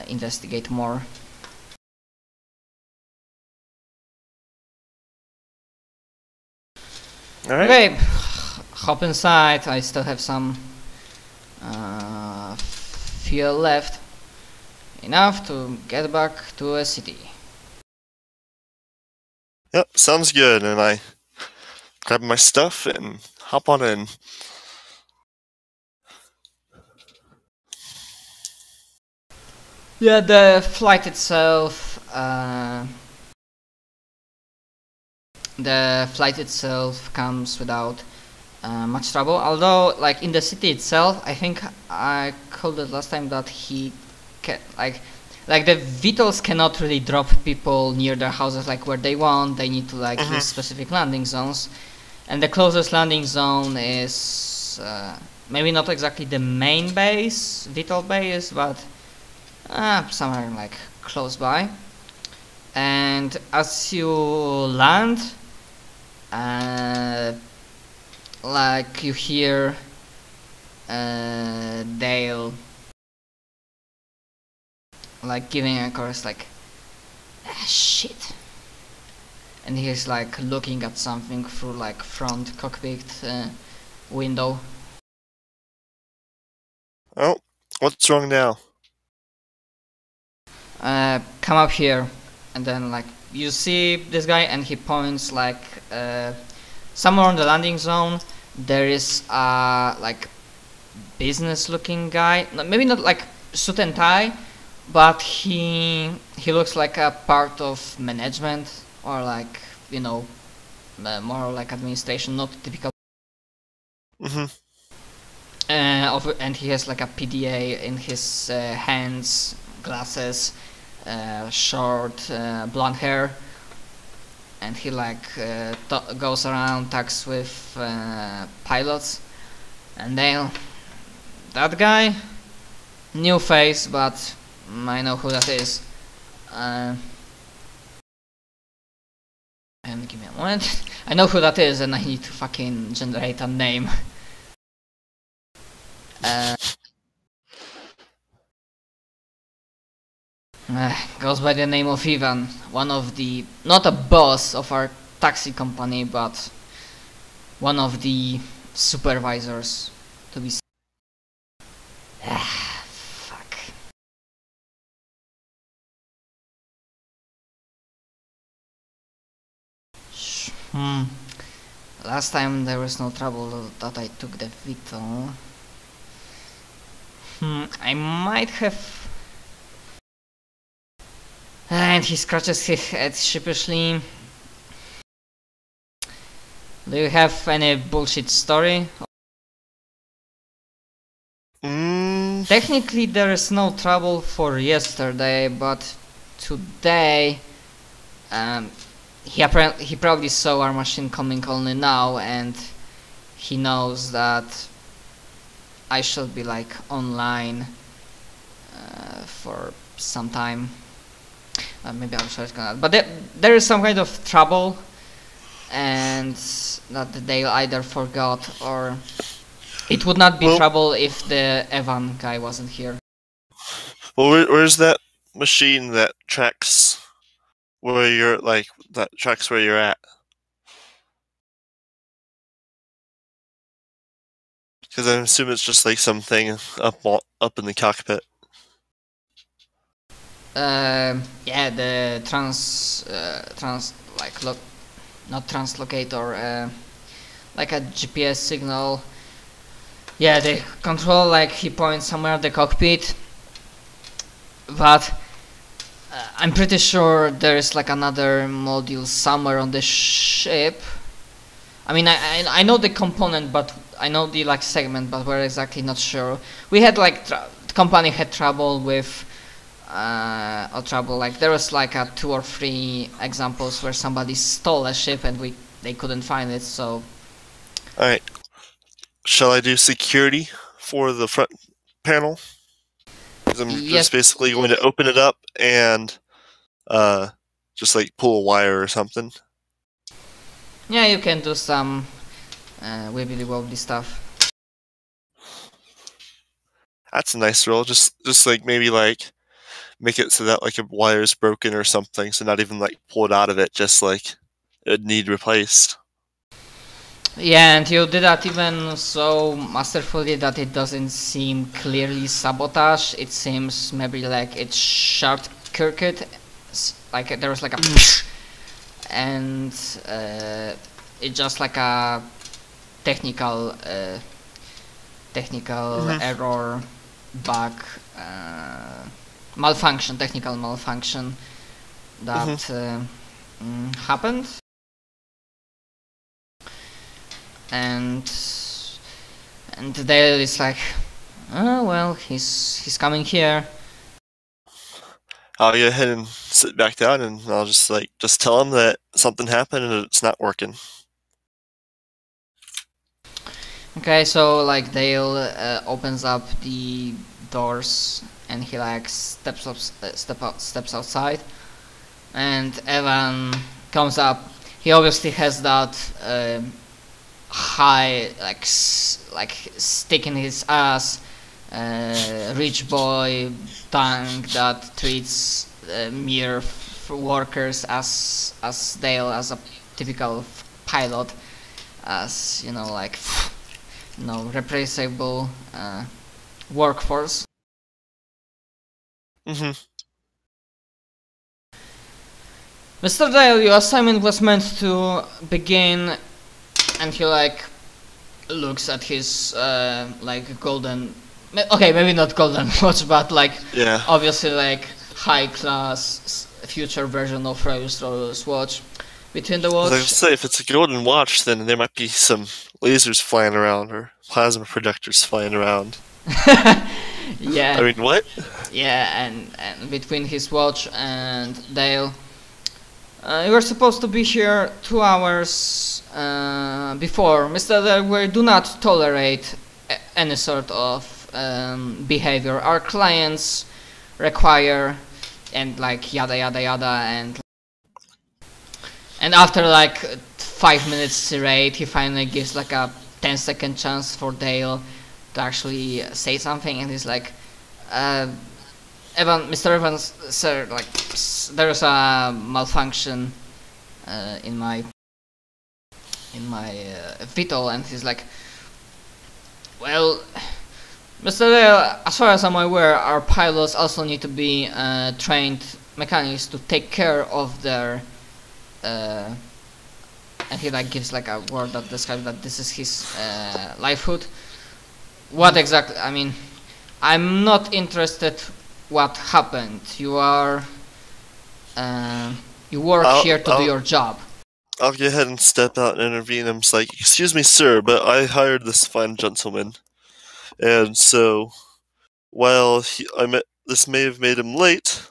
investigate more. Alright. Okay, hop inside. I still have some fuel left. Enough to get back to a city. Yep, sounds good. And I grab my stuff and hop on in. Yeah, the flight itself. The flight itself comes without much trouble. Although, like in the city itself, I think I called it last time that he can like the VTOLs cannot really drop people near their houses like where they want. They need to like use specific landing zones, and the closest landing zone is maybe not exactly the main base, VTOL base, but somewhere like close by. And as you land, like you hear Dale like giving a chorus like shit, and he's like looking at something through like front cockpit window. Oh, what's wrong now? Come up here. And then like you see this guy and he points like somewhere on the landing zone there is a like business looking guy, maybe not like suit and tie, but he looks like a part of management or like, you know, more like administration, not typical. And he has like a PDA in his hands, glasses, short blonde hair, and he like goes around, talks with pilots, and then that guy, new face, but I know who that is. And give me a moment. I know who that is, and I need to fucking generate a name. Goes by the name of Ivan, one of the, not a boss of our taxi company, but one of the supervisors, to be. Fuck. Last time there was no trouble that I took the veto. I might have. And he scratches his head sheepishly. Do you have any bullshit story? Technically there is no trouble for yesterday, but today he probably saw our machine coming only now, and he knows that I should be like online for some time. Maybe I'll search that. But there is some kind of trouble, and that they either forgot or it would not be trouble if the Evan guy wasn't here. Well, where's that machine that tracks where you're where you're at? Because I assume it's just like something up in the cockpit. Yeah, the not translocator, like a GPS signal. Yeah, the control, like he points somewhere at the cockpit, but I'm pretty sure there is like another module somewhere on the ship. I mean, I know the component, but I know the like segment, but we're exactly not sure. We had like the company had trouble with. Like there was like 2 or 3 examples where somebody stole a ship and they couldn't find it. So, all right, shall I do security for the front panel? Because I'm just basically going to open it up and just like pull a wire or something. Yeah, you can do some wibbly wobbly stuff. That's a nice rule. Just like maybe like make it so that like a wire is broken or something, so not even like pull it out of it, just like it'd need replaced. Yeah, and you did that even so masterfully that it doesn't seem clearly sabotage. It seems maybe like it's short-circuit, like there was like a and it's just like a technical error, bug, technical malfunction that happened. And Dale is like, oh well, he's coming here. I'll go ahead and sit back down, and I'll just tell him that something happened and it's not working. Okay, so like Dale opens up the doors and he like steps outside, and Evan comes up. He obviously has that high like stick in his ass rich boy tongue that treats mere workers as Dale, as a typical pilot, as replaceable workforce. Mr. Dale, your assignment was meant to begin, and he like looks at his like golden, okay, maybe not golden watch, but like obviously like high class future version of Rolls watch. Between the watch, I was gonna say, if it's a golden watch, then there might be some lasers flying around or plasma projectors flying around. Yeah. I mean, what? Yeah, and between his watch and Dale, you were supposed to be here 2 hours before. Mr. Dale, we do not tolerate any sort of behavior. Our clients require, and like yada yada yada, and after like 5 minutes tirade, he finally gives like a 10-second chance for Dale to actually say something, and he's like, Mr. Evans, sir, like there's a malfunction in my Vitol, and he's like, well, Mr. Dale, as far as I'm aware, our pilots also need to be trained mechanics to take care of their and he like gives like a word that describes that this is his livelihood. What exactly? I mean, I'm not interested what happened. You are you work here to do your job. I'll go ahead and step out and intervene. I'm just like, excuse me, sir, but I hired this fine gentleman, and so while this may have made him late,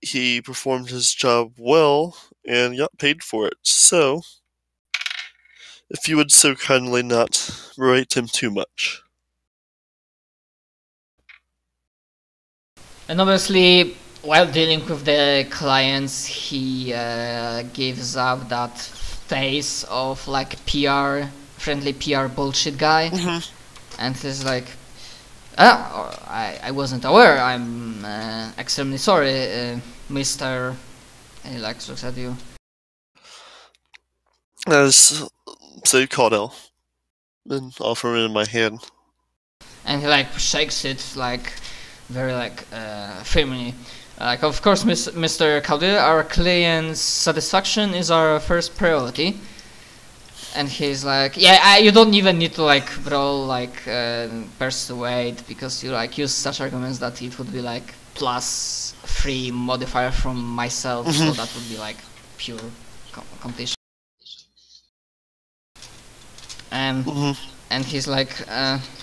he performed his job well and got paid for it. So, if you would so kindly not berate him too much. And obviously, while dealing with the clients, he gives up that face of like friendly PR bullshit guy, and he's like, I wasn't aware. I'm extremely sorry, Mister. And he like looks at you. So Caudell, and offer it in my hand. And he like shakes it like very like firmly. Like, of course, Mr. Caudell, our client's satisfaction is our first priority. And he's like, yeah, you don't even need to like roll like persuade, because you like use such arguments that it would be like +3 modifier from myself, so that would be like pure completion. And he's like,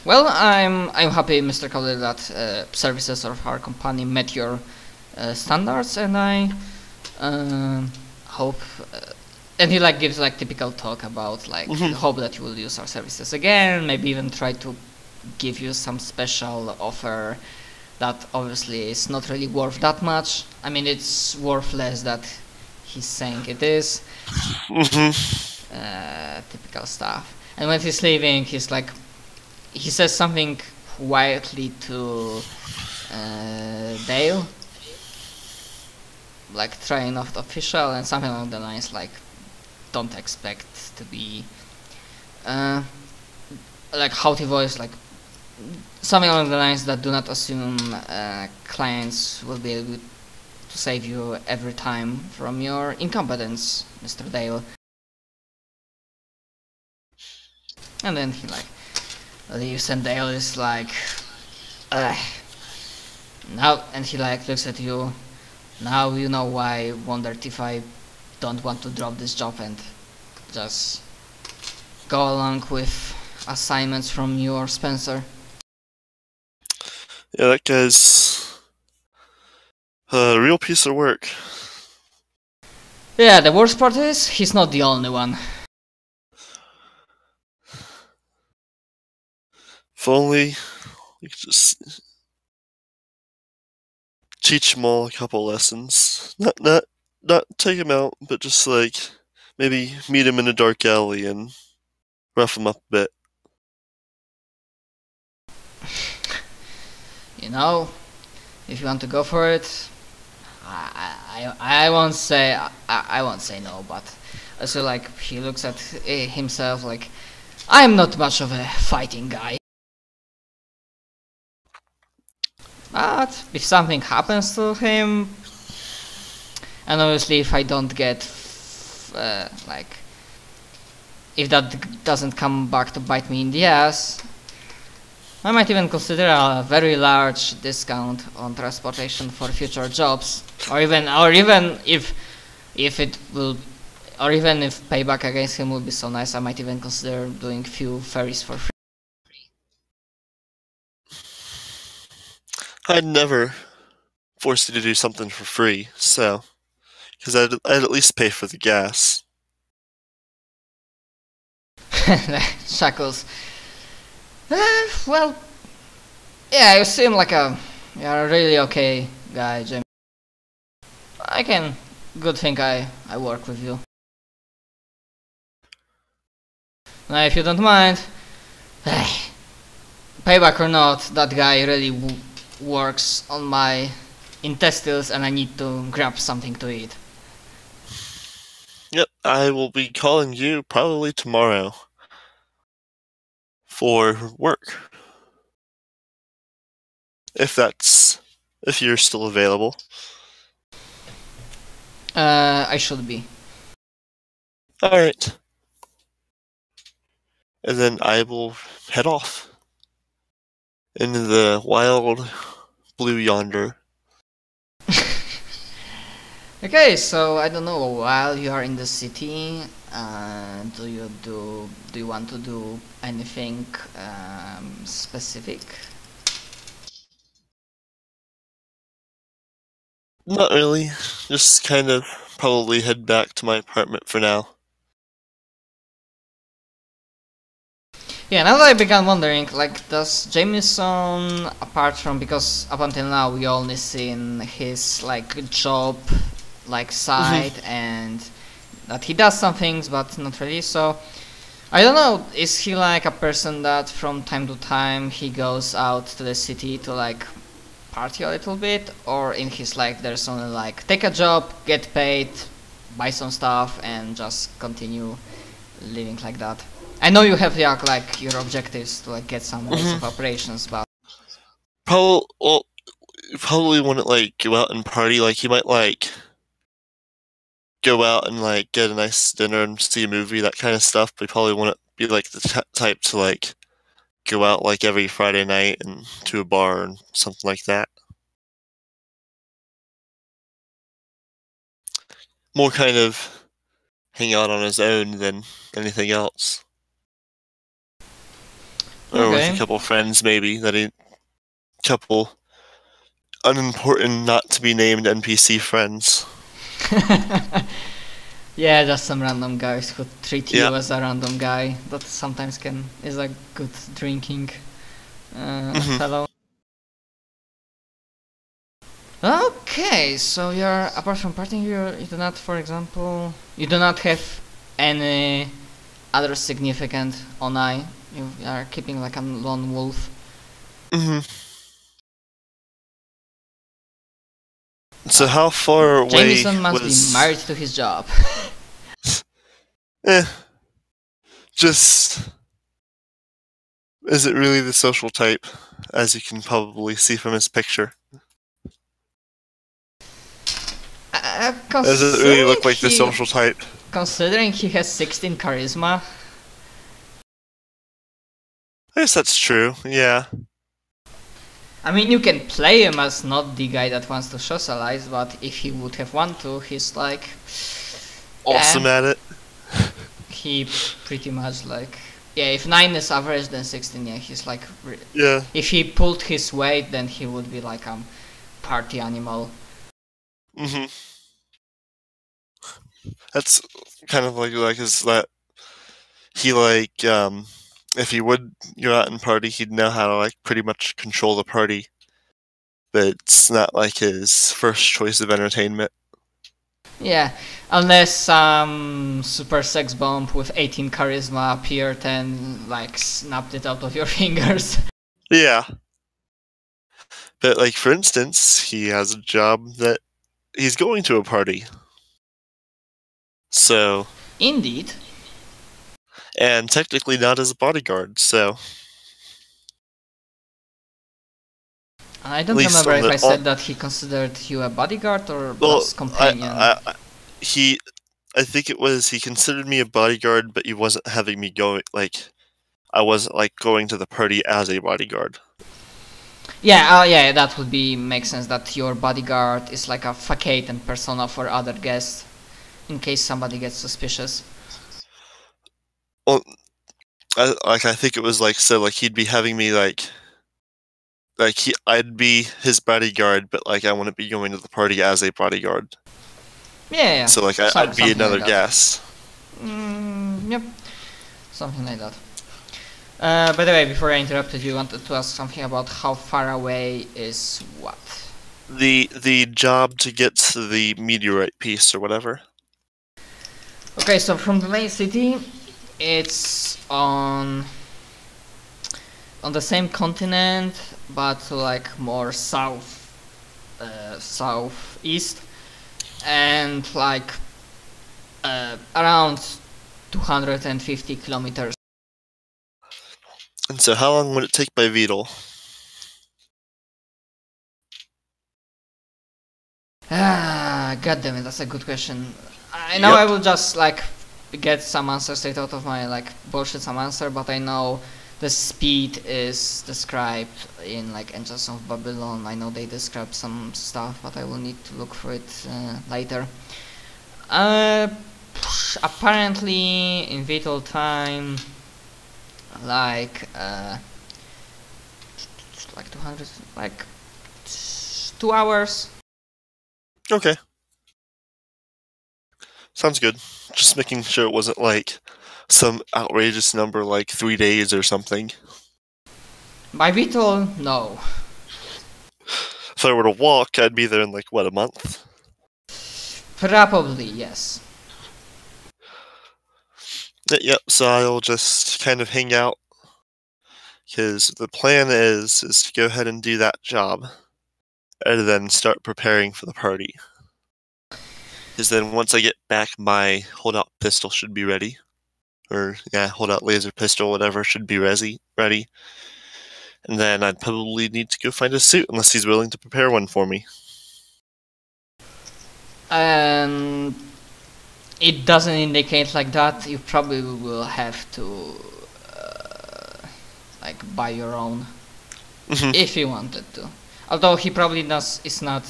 well, I'm happy, Mr. Caudell, that services of our company met your standards, and I hope. And he like gives like typical talk about like hope that you will use our services again, maybe even try to give you some special offer that obviously is not really worth that much. I mean, it's worth less that he's saying it is. Typical stuff. And when he's leaving, he says something quietly to Dale, like trying not official and something along the lines like, don't expect to be like haughty voice, like something along the lines that do not assume clients will be able to save you every time from your incompetence, Mr. Dale. And then he like leaves, and Dale is like, now, and he like looks at you. Now you know why I wondered if I don't want to drop this job and just go along with assignments from you or Spencer. Yeah, that guy's a real piece of work. Yeah, the worst part is, he's not the only one. If only we could just teach him all a couple lessons. Not take him out, but just like maybe meet him in a dark alley and rough him up a bit. You know, if you want to go for it, I won't say I won't say no. But also, like, he looks at himself like, I'm not much of a fighting guy. But if something happens to him, and obviously if I don't get like, if that doesn't come back to bite me in the ass, I might even consider a very large discount on transportation for future jobs, or even if it will, or even if payback against him will be so nice, I might even consider doing few ferries for free. I'd never force you to do something for free, so because I'd at least pay for the gas. Chuckles. Well, yeah, you seem like you're a really okay guy, Jim. Good thing I work with you. Now, if you don't mind, payback or not, that guy really works on my intestines and I need to grab something to eat. Yep, I will be calling you probably tomorrow for work. If you're still available. I should be. Alright. And then I will head off into the wild blue yonder. Okay, so I don't know, while you are in the city, do you want to do anything specific? Not really. Just kind of probably head back to my apartment for now. Yeah, now that I began wondering, like, does Jameson, apart from, because up until now we only seen his, like, job, like, side, and that he does some things, but not really, so, I don't know, is he, like, a person that from time to time he goes out to the city to, like, party a little bit, or in his life there's only, like, take a job, get paid, buy some stuff, and just continue living like that? I know you have like your objectives to like get some ways of operations, but probably wouldn't like go out and party. Like he might like go out and like get a nice dinner and see a movie, that kind of stuff. But he probably wouldn't be like the type to like go out like every Friday night and to a bar and something like that. More kind of hang out on his own than anything else. Or with a couple friends, maybe, couple unimportant, not to be named NPC friends. Yeah, just some random guys who treat you as a random guy. That sometimes is a good drinking fellow. Okay, so you're, apart from partying, you do not, for example, you do not have any other significant onai. You are keeping like a lone wolf. Mm-hmm. So how far away Jameson must be married to his job. Just... Is it really the social type, as you can probably see from his picture? Does it really look like the social type? Considering he has 16 charisma. I guess that's true, yeah. I mean, you can play him as not the guy that wants to socialize, but if he would have wanted to, he's like... Awesome at it. He pretty much like... Yeah, if 9 is average, then 16, yeah, he's like... Yeah. If he pulled his weight, then he would be like a party animal. Mm-hmm. That's kind of like is that he like if he would go out and party, he'd know how to like pretty much control the party, but it's not like his first choice of entertainment. Yeah, unless some super sex bomb with 18 charisma appeared and like snapped it out of your fingers. Yeah, but like for instance, he has a job that he's going to a party. So... Indeed. And technically not as a bodyguard, so... I don't remember if I said that he considered you a bodyguard or was companion. I think it was he considered me a bodyguard, but he wasn't having me go, like... I wasn't, like, going to the party as a bodyguard. Yeah, yeah, that would make sense that your bodyguard is like a facade and persona for other guests. In case somebody gets suspicious. Well, I think it was like, so like he'd be having me I'd be his bodyguard, but like I wouldn't be going to the party as a bodyguard. Yeah. So like I'd be another guest. Yep, something like that. By the way, before I interrupted you, wanted to ask something about how far away is what? The job to get to the meteorite piece or whatever. Okay, so from the main city, it's on the same continent, but like more southeast, and like around 250 kilometers. And so, how long would it take by Beetle? God damn it, that's a good question. I know I will just like get some answer straight out of my like bullshit some answer, but I know the speed is described in like Engines of Babylon. I know they describe some stuff, but I will need to look for it later. Apparently in Vital time, like 200, like 2 hours. Okay. Sounds good. Just making sure it wasn't like some outrageous number like 3 days or something. By Beetle, no. If I were to walk, I'd be there in like, what, a month? Probably, yes. Yep, so I'll just kind of hang out. Because the plan is to go ahead and do that job. And then start preparing for the party. Because then once I get back, my holdout pistol should be ready. Or, yeah, holdout laser pistol, whatever, should be ready. And then I'd probably need to go find a suit, unless he's willing to prepare one for me. It doesn't indicate like that. You probably will have to like buy your own. If you wanted to. Although he probably is not...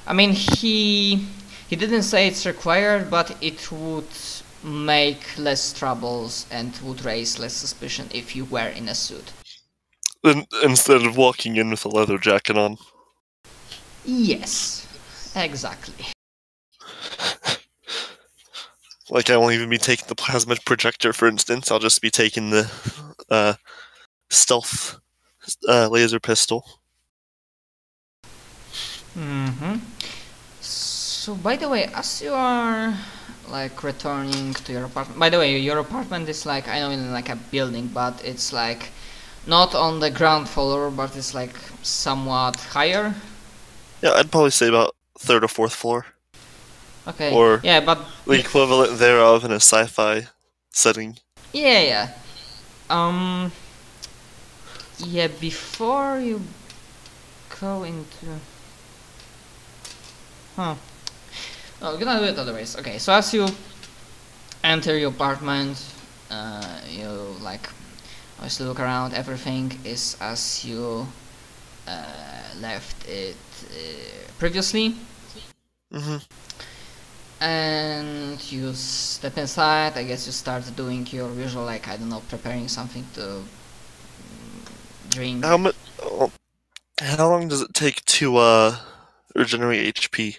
I mean, he didn't say it's required, but it would make less troubles and would raise less suspicion if you were in a suit. Instead of walking in with a leather jacket on. Yes, exactly. Like, I won't even be taking the plasma projector, for instance. I'll just be taking the stealth laser pistol. So, by the way, as you are like returning to your apartment, by the way, your apartment is like, I know in like a building, but it's like not on the ground floor, but it's like somewhat higher. Yeah, I'd probably say about 3rd or 4th floor. Okay. Or yeah, but the equivalent thereof in a sci-fi setting. Yeah. Yeah, before you go into... Oh, we're gonna do it other ways. Okay, so as you enter your apartment, you like obviously look around. Everything is as you left it previously. And you step inside. I guess you start doing your usual, like, I don't know, preparing something to drink. How long does it take to regenerate HP?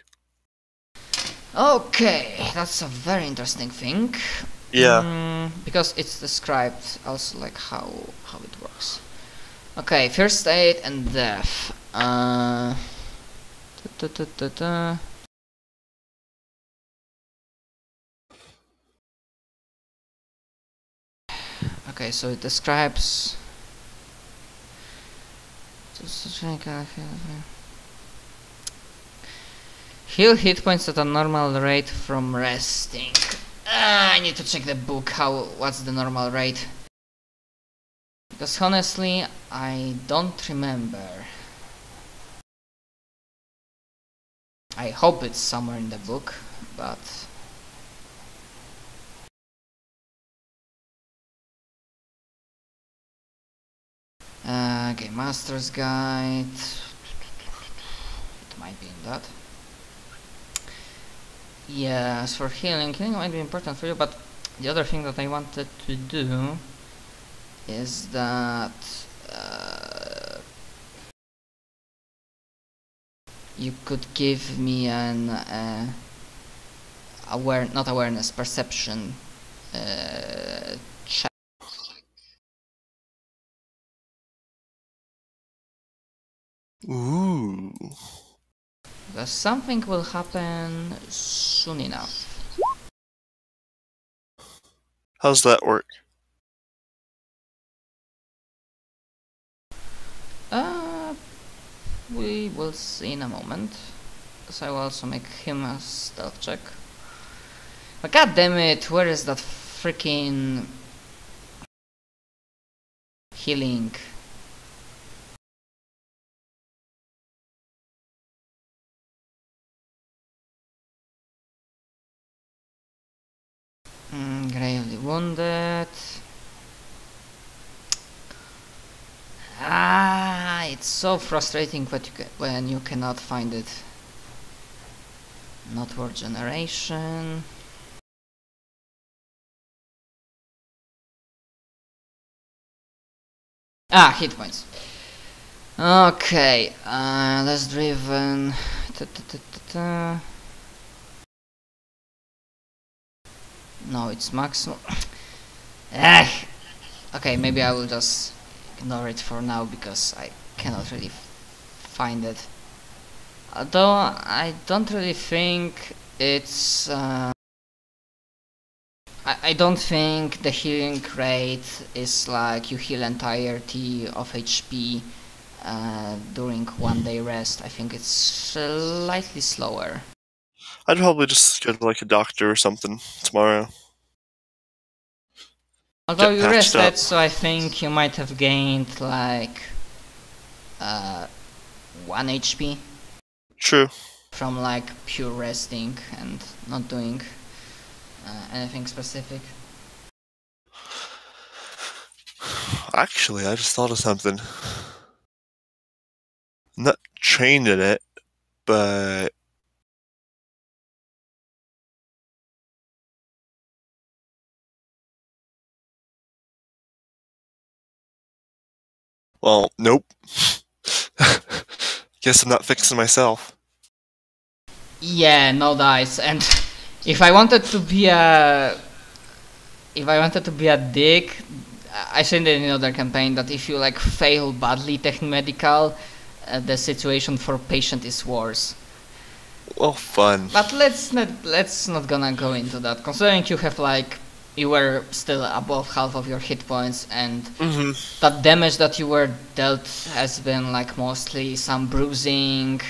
Okay, that's a very interesting thing. Yeah. Because it's described also like how it works. Okay, first aid and death. Okay, so it describes heal hit points at a normal rate from resting. I need to check the book. What's the normal rate? Because honestly, I don't remember. I hope it's somewhere in the book, but okay, Master's Guide. It might be in that. Yeah, as for healing might be important for you, but the other thing that I wanted to do is that you could give me an perception check. Ooh. Because something will happen soon enough. How's that work? We will see in a moment. So I will also make him a stealth check. But god damn it, where is that freaking healing? Gravely wounded. It's so frustrating when you cannot find it. Not word generation. Hit points. Okay, less driven. No, it's maximum. Okay, maybe I will just ignore it for now because I cannot really find it. Although I don't really think it's I don't think the healing rate is like you heal entirety of HP during 1 day rest. I think it's slightly slower. I'd probably just go to like a doctor or something tomorrow. Although you rested, so I think you might have gained like 1 HP. True. From like pure resting and not doing anything specific. Actually, I just thought of something. I'm not trained in it, but well, nope. Guess I'm not fixing myself. Yeah, no dice. And if I wanted to be a dick, I said in another campaign that if you like fail badly techmedical, the situation for patient is worse. Well, fun. But let's not gonna go into that. Considering you have like you were still above half of your hit points, and Mm-hmm. that damage that you were dealt has been like mostly some bruising,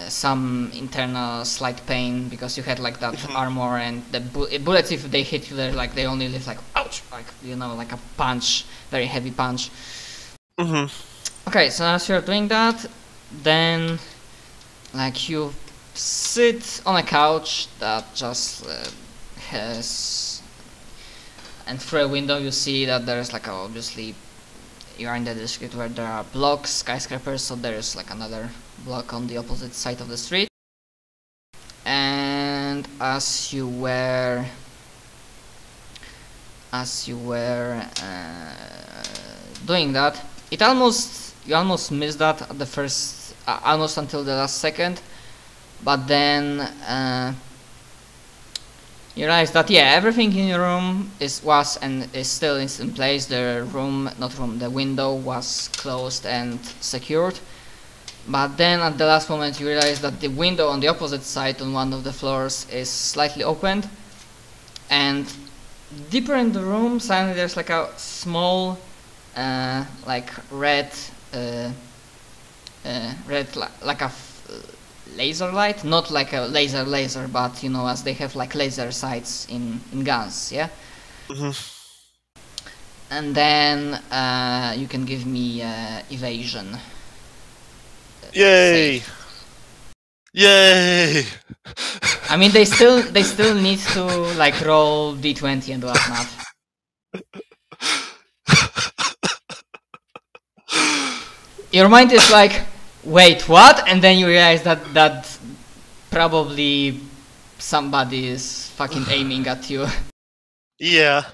some internal slight pain, because you had like that armor, and the bullets, if they hit you, they only leave like ouch, like, you know, like a punch, very heavy punch. Mm-hmm. Okay, so as you're doing that, then like you sit on a couch that just has, and through a window you see that there's like obviously you are in the district where there are blocks, skyscrapers, so there's like another block on the opposite side of the street. And as you were doing that, you almost missed that at the first, almost until the last second, but then you realize that everything in your room is still in place. The window was closed and secured. But then at the last moment you realize that the window on the opposite side on one of the floors is slightly opened, and deeper in the room suddenly there's like a small like red laser light, not like a laser, but you know, as they have like laser sights in guns, yeah? Mm-hmm. And then you can give me evasion. Yay! Save. Yay! I mean, they still need to like roll d20 and whatnot. Your mind is like, wait, what? And then you realize that probably somebody is fucking aiming at you. Yeah.